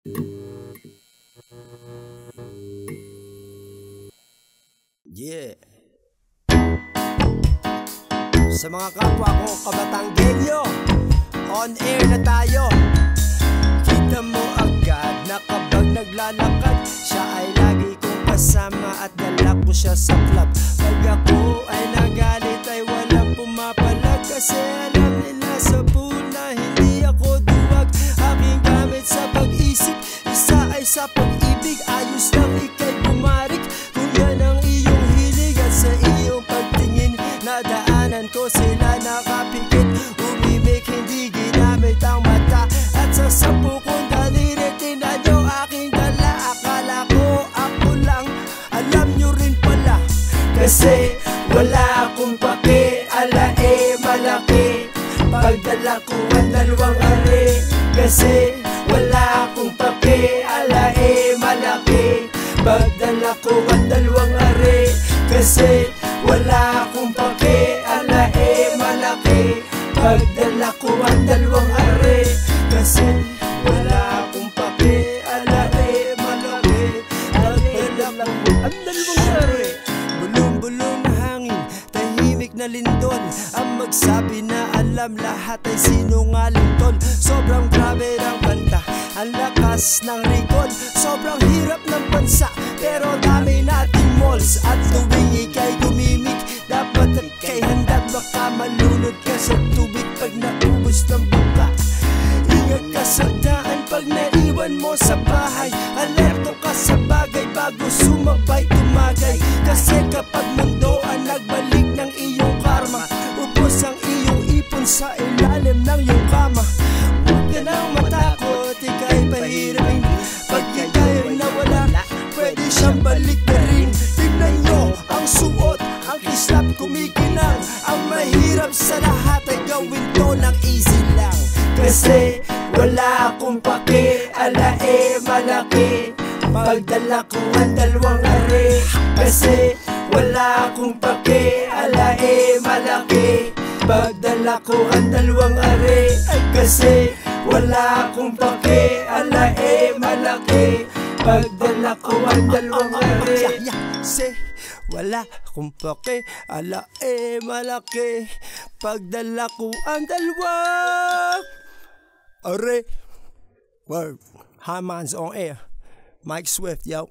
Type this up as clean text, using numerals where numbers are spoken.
Yeah. Sa mga kapwa ko kabatanggenyo, on air na tayo. Kita mo agad na kapag naglalakad, siya ay lagi kong kasama at dala ko siya sa club. Pag ako ay nagalit ay walang pumapalag, kasi alam nila sa puna hindi ako duwag. Aking gamit sa pag-isip, isa ay sa pag-ibig. Ayos lang ikay bumarik kung yan ang iyong hilig, at sa iyong pagtingin nadaanan ko sila nakapikit. Umimik, hindi ginamit ang mata, at sa 10 kong daliri tinan nyo aking dala. Akala ko ako lang, alam nyo rin pala, kasi wala akong pake. Ala malaki pagdala ko ang dalawang are, kasi wala akong pake. Ala malaki pagdala ko ang dalawang are, kasi wala akong pake. Ala malaki pagdala ko ang dalawang are, kasi wala akong pake. Ala malaki pagdala ko ang dalawang are. Bulong-bulong na hangin, tahimik na lindol, ang magsabi na alam lahat ay sinungaling tol. Sobrang grabe ng kanta, ang lakas ng recall. Sobrang hirap ng bansa, pero dami nating malls. At tuwing ikay gumimik, dapat ikay handa, baka malunod ka sa tubig pag naubos ng buka. Ingat ka sa daan pag naiwan mo sa bahay. Alerto ka sa bagay bago sumabay tumagay, kasi kapag mundo ang nagbalik ng iyong karma, ubos ang iyong ipon sa ilalim ng iyong kama. Huwag ka nang matakot, ikay pahiramin. Pag ikay nawala, pwede siyang balik na rin. Tingnan nyo ang suot, ang kislap kumikinang. Ang mahirap sa lahat ay gawin to ng easy lang, kasi wala akong pake. Ala malaki pagdala ko ang dalawang are, kasi wala akong pake. Ala malaki pagdala ko ang dalawang are, kasi wala akong pake. Ala malaki pagdala ko ang dalawang are, kasi wala akong pake. Ala malaki pagdala ko ang dalawang are. Word. Hamans on air. Mike Swift, yo.